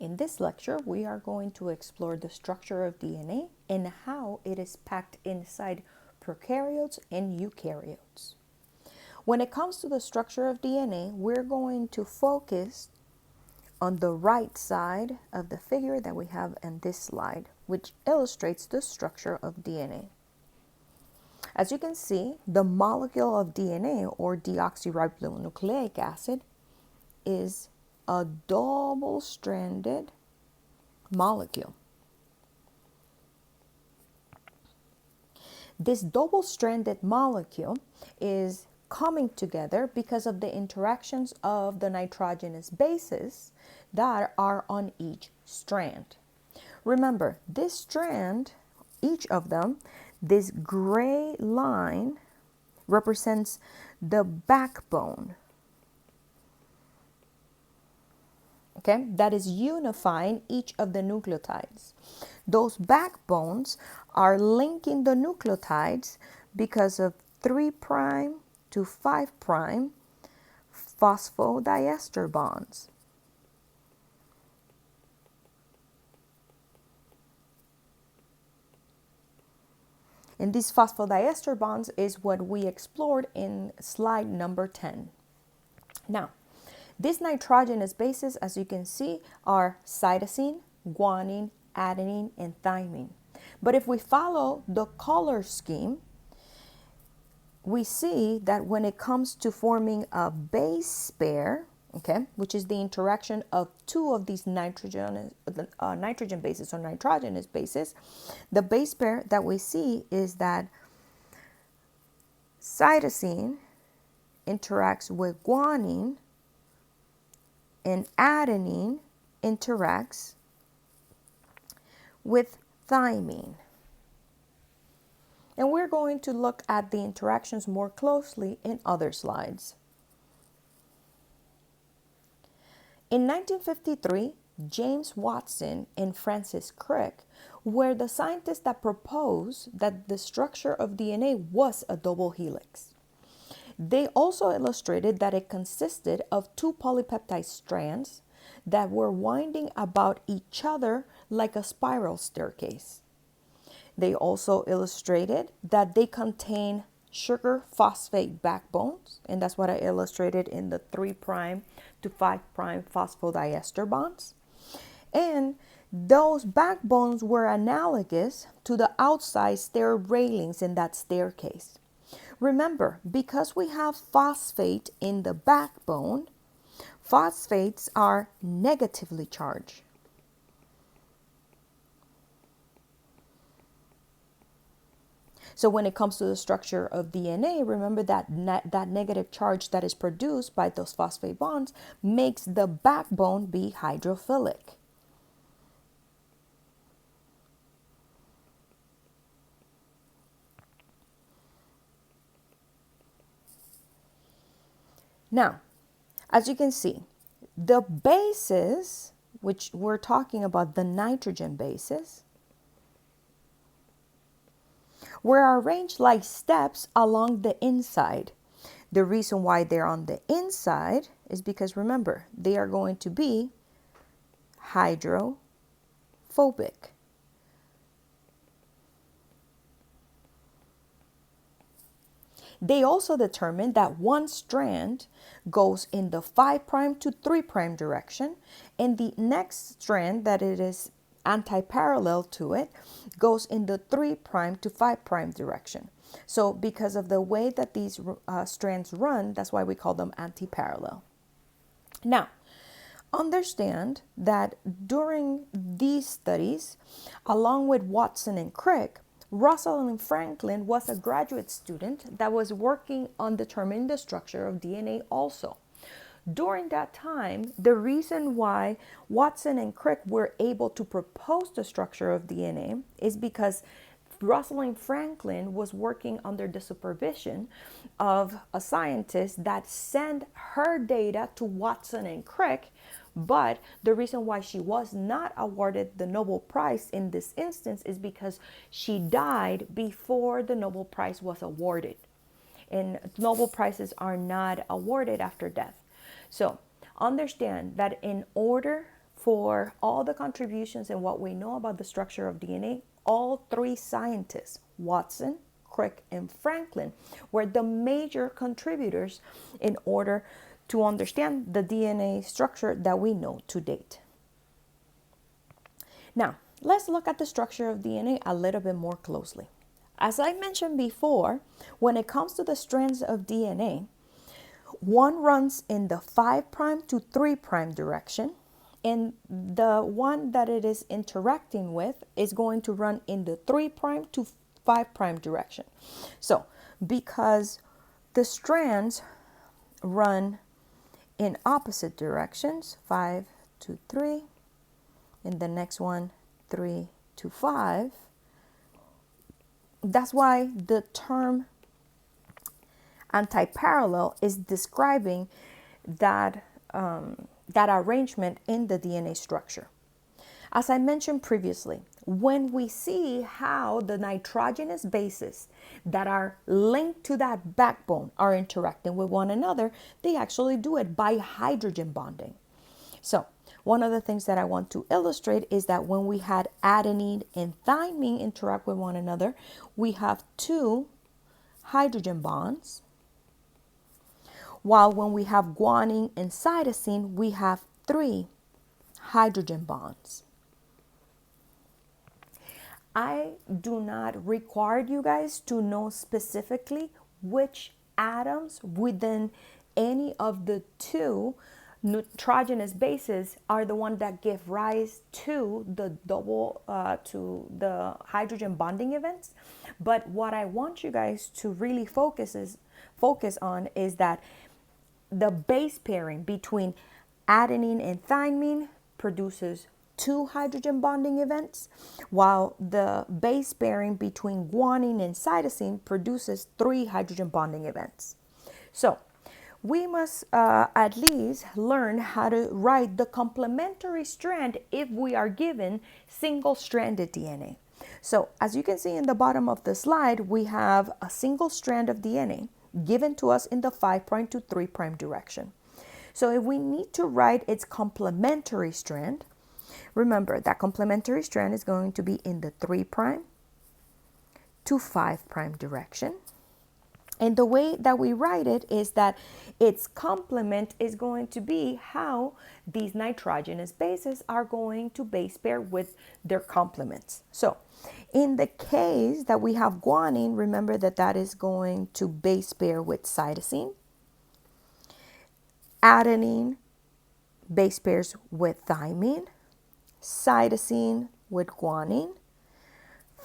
In this lecture, we are going to explore the structure of DNA and how it is packed inside prokaryotes and eukaryotes. When it comes to the structure of DNA, we're going to focus on the right side of the figure that we have in this slide, which illustrates the structure of DNA. As you can see, the molecule of DNA, or deoxyribonucleic acid, is a double-stranded molecule. This double-stranded molecule is coming together because of the interactions of the nitrogenous bases that are on each strand. Remember, this strand, each of them, this gray line represents the backbone. Okay, that is unifying each of the nucleotides. Those backbones are linking the nucleotides because of 3' to 5' phosphodiester bonds. And these phosphodiester bonds is what we explored in slide number 10. Now, these nitrogenous bases, as you can see, are cytosine, guanine, adenine, and thymine. But if we follow the color scheme, we see that when it comes to forming a base pair, okay, which is the interaction of two of these nitrogen bases or nitrogenous bases, the base pair that we see is that cytosine interacts with guanine and adenine interacts with thymine. And we're going to look at the interactions more closely in other slides. In 1953, James Watson and Francis Crick were the scientists that proposed that the structure of DNA was a double helix. They also illustrated that it consisted of two polypeptide strands that were winding about each other like a spiral staircase. They also illustrated that they contain sugar phosphate backbones, and that's what I illustrated in the 3' to 5' phosphodiester bonds. And those backbones were analogous to the outside stair railings in that staircase. Remember, because we have phosphate in the backbone, phosphates are negatively charged. So when it comes to the structure of DNA, remember that that negative charge that is produced by those phosphate bonds makes the backbone be hydrophilic. Now, as you can see, the bases, which we're talking about the nitrogen bases, were arranged like steps along the inside. The reason why they're on the inside is because, remember, they are going to be hydrophobic. They also determined that one strand goes in the 5' to 3' direction, and the next strand, that it is anti-parallel to it, goes in the 3' to 5' direction. So because of the way that these strands run, that's why we call them anti-parallel. Now, understand that during these studies, along with Watson and Crick, Rosalind Franklin was a graduate student that was working on determining the structure of DNA also. During that time, the reason why Watson and Crick were able to propose the structure of DNA is because Rosalind Franklin was working under the supervision of a scientist that sent her data to Watson and Crick. But the reason why she was not awarded the Nobel Prize in this instance is because she died before the Nobel Prize was awarded. And Nobel Prizes are not awarded after death. So understand that in order for all the contributions and what we know about the structure of DNA, all three scientists, Watson, Crick, and Franklin, were the major contributors in order to understand the DNA structure that we know to date. Now, let's look at the structure of DNA a little bit more closely. As I mentioned before, when it comes to the strands of DNA, one runs in the 5' to 3' direction, and the one that it is interacting with is going to run in the 3' to 5' direction. So, because the strands run in opposite directions, 5 to 3, and the next one, 3 to 5, that's why the term antiparallel is describing that arrangement in the DNA structure. As I mentioned previously, when we see how the nitrogenous bases that are linked to that backbone are interacting with one another, they actually do it by hydrogen bonding. So, one of the things that I want to illustrate is that when we had adenine and thymine interact with one another, we have 2 hydrogen bonds, while when we have guanine and cytosine, we have 3 hydrogen bonds. I do not require you guys to know specifically which atoms within any of the 2 nitrogenous bases are the one that give rise to the hydrogen bonding events. But what I want you guys to really focus on is that the base pairing between adenine and thymine produces 2 hydrogen bonding events, while the base pairing between guanine and cytosine produces 3 hydrogen bonding events. So we must at least learn how to write the complementary strand if we are given single-stranded DNA. So as you can see in the bottom of the slide, we have a single strand of DNA given to us in the 5' to 3' direction. So if we need to write its complementary strand, remember that complementary strand is going to be in the 3' to 5' direction. And the way that we write it is that its complement is going to be how these nitrogenous bases are going to base pair with their complements. So in the case that we have guanine, remember that that is going to base pair with cytosine. Adenine base pairs with thymine. Cytosine with guanine.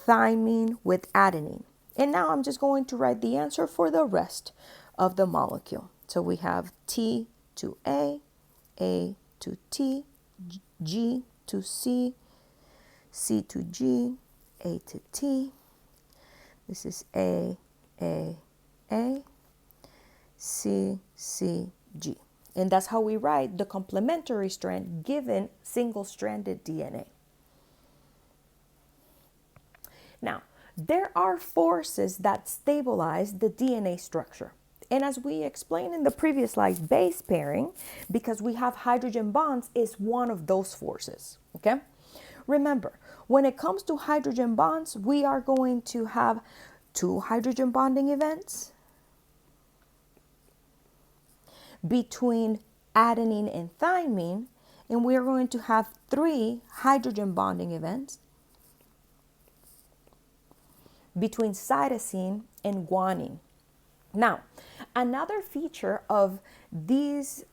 Thymine with adenine. And now I'm just going to write the answer for the rest of the molecule. So we have T to A to T, G to C, C to G, A to T. This is A, C, C, G. And that's how we write the complementary strand given single-stranded DNA. Now, there are forces that stabilize the DNA structure. And as we explained in the previous slide, base pairing, because we have hydrogen bonds, is one of those forces, okay? Remember, when it comes to hydrogen bonds, we are going to have 2 hydrogen bonding events between adenine and thymine, and we are going to have 3 hydrogen bonding events between cytosine and guanine. Now, another feature of these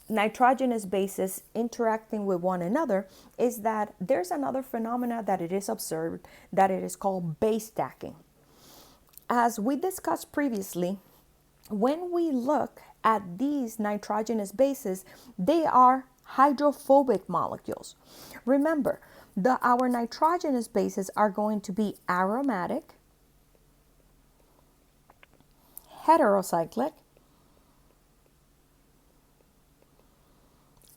nitrogenous bases interacting with one another is that there's another phenomena that it is observed that it is called base stacking. As we discussed previously, when we look at these nitrogenous bases, they are hydrophobic molecules. Remember, our nitrogenous bases are going to be aromatic, heterocyclic,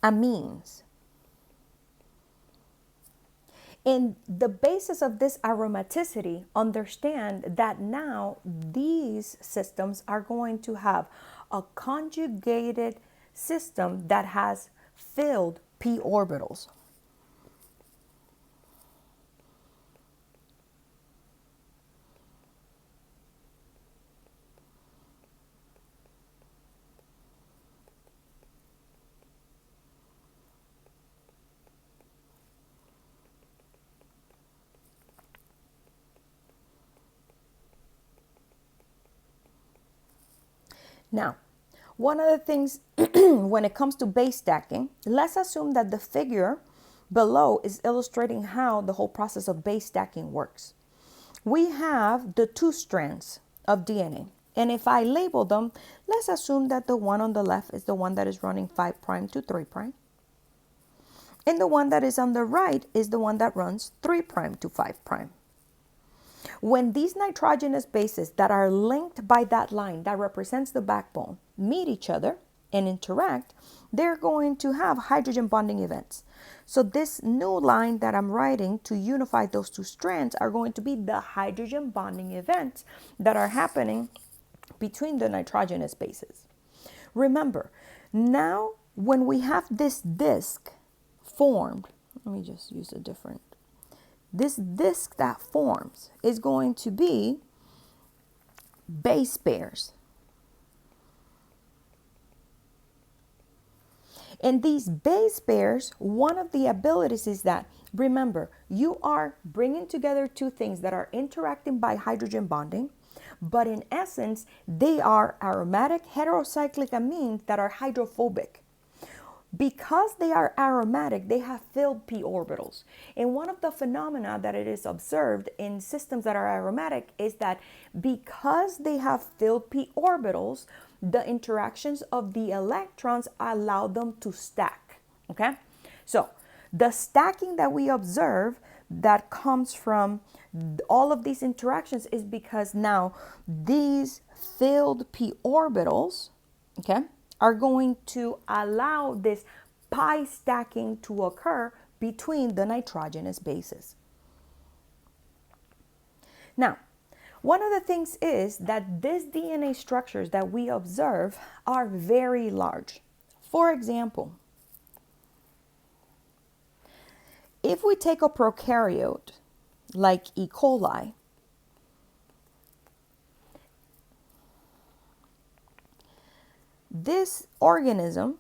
amines. In the basis of this aromaticity, understand that now these systems are going to have a conjugated system that has filled p orbitals. Now, one of the things when it comes to base stacking, let's assume that the figure below is illustrating how the whole process of base stacking works. We have the two strands of DNA. And if I label them, let's assume that the one on the left is the one that is running 5' to 3'. And the one that is on the right is the one that runs 3' to 5'. When these nitrogenous bases that are linked by that line that represents the backbone meet each other and interact, they're going to have hydrogen bonding events. So this new line that I'm writing to unify those two strands are going to be the hydrogen bonding events that are happening between the nitrogenous bases. Remember, now when we have this disk formed, let me just use a different, this disk that forms is going to be base pairs. And these base pairs, one of the abilities is that, remember, you are bringing together two things that are interacting by hydrogen bonding, but in essence, they are aromatic heterocyclic amines that are hydrophobic. Because they are aromatic, they have filled p orbitals. And one of the phenomena that it is observed in systems that are aromatic is that because they have filled p orbitals, the interactions of the electrons allow them to stack. Okay? So the stacking that we observe that comes from all of these interactions is because now these filled p orbitals, okay, are going to allow this pi stacking to occur between the nitrogenous bases. Now, one of the things is that these DNA structures that we observe are very large. For example, if we take a prokaryote like E. coli, this organism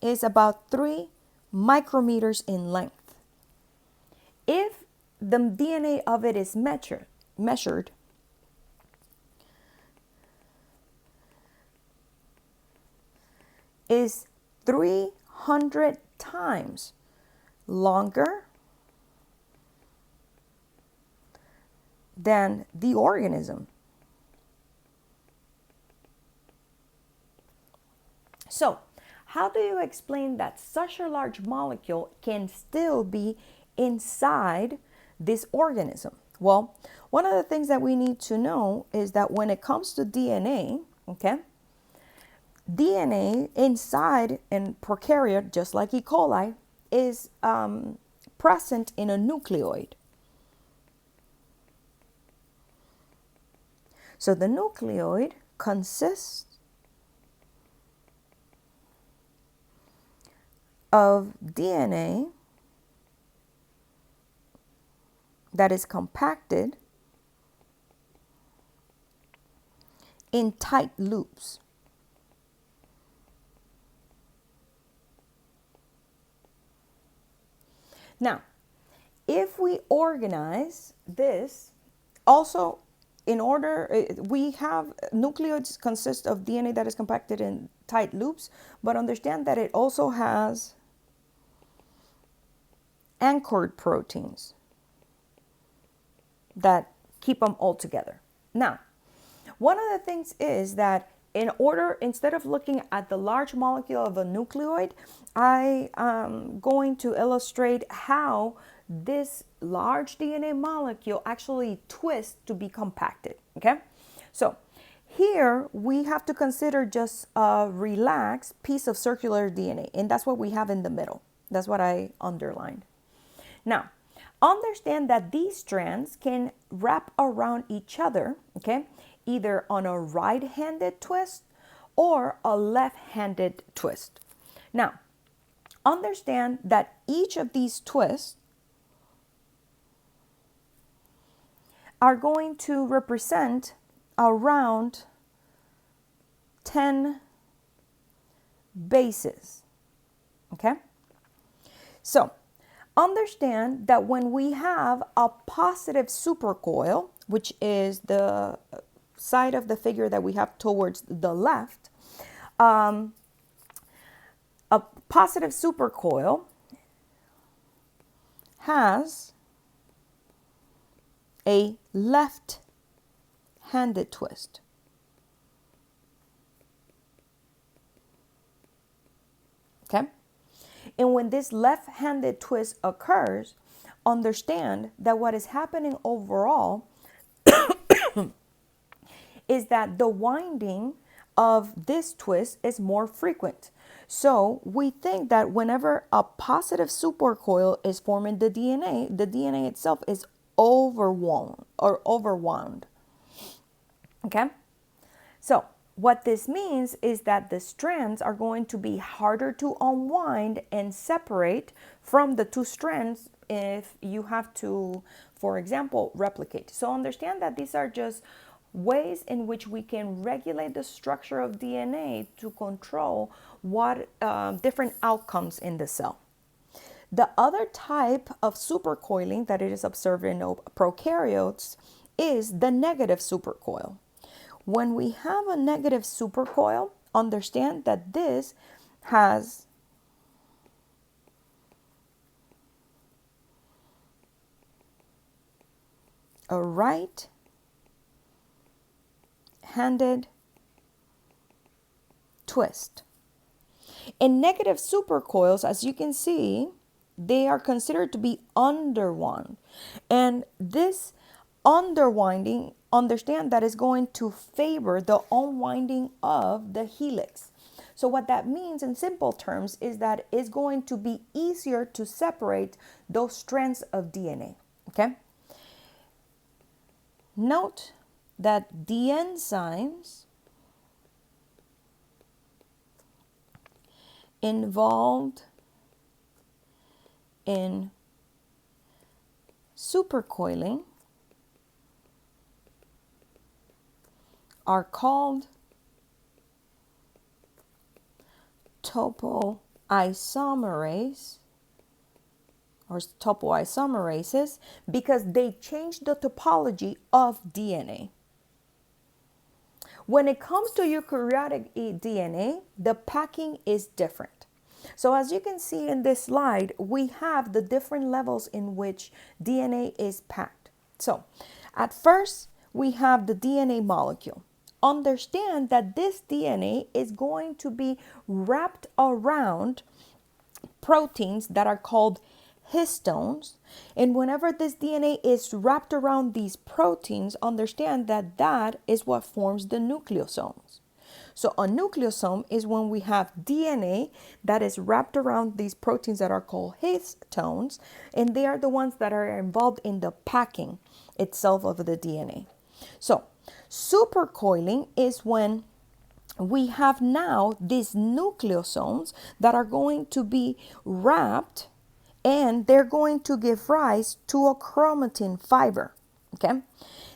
is about 3 micrometers in length. If the DNA of it is measured, is 300 times longer than the organism. So, how do you explain that such a large molecule can still be inside this organism? Well, one of the things that we need to know is that when it comes to DNA, okay, DNA inside in prokaryote, just like E. coli, is present in a nucleoid. So the nucleoid consists of DNA that is compacted in tight loops. Now, if we organize this, also in order, we have nucleoids consist of DNA that is compacted in tight loops, but understand that it also has anchored proteins that keep them all together. Now, one of the things is that instead of looking at the large molecule of a nucleoid, I am going to illustrate how this large DNA molecule actually twists to be compacted, okay? So here we have to consider just a relaxed piece of circular DNA, and that's what we have in the middle. That's what I underlined. Now, understand that these strands can wrap around each other, okay? Either on a right-handed twist or a left-handed twist. Now, understand that each of these twists are going to represent around 10 bases, okay? So, understand that when we have a positive supercoil, which is the side of the figure that we have towards the left, A positive supercoil has a left-handed twist. Okay? And when this left-handed twist occurs, understand that what is happening overall is that the winding of this twist is more frequent. So we think that whenever a positive supercoil is forming the DNA itself is overwound or overwound. Okay? So what this means is that the strands are going to be harder to unwind and separate from the two strands if you have to, for example, replicate. So understand that these are just ways in which we can regulate the structure of DNA to control what different outcomes in the cell. The other type of supercoiling that it is observed in prokaryotes is the negative supercoil. When we have a negative supercoil, understand that this has a right-handed twist. In negative supercoils, as you can see, they are considered to be underwound. And this underwinding, understand that is going to favor the unwinding of the helix. So what that means in simple terms is that it's going to be easier to separate those strands of DNA. Okay? Note that the enzymes involved in supercoiling are called topoisomerase or topoisomerases because they change the topology of DNA. When it comes to eukaryotic DNA, the packing is different. So as you can see in this slide, we have the different levels in which DNA is packed. So at first, we have the DNA molecule. Understand that this DNA is going to be wrapped around proteins that are called histones. And whenever this DNA is wrapped around these proteins, understand that that is what forms the nucleosomes. So a nucleosome is when we have DNA that is wrapped around these proteins that are called histones, and they are the ones that are involved in the packing itself of the DNA. So supercoiling is when we have now these nucleosomes that are going to be wrapped and they're going to give rise to a chromatin fiber. Okay?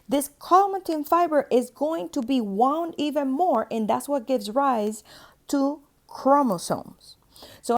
This chromatin fiber is going to be wound even more, and that's what gives rise to chromosomes. So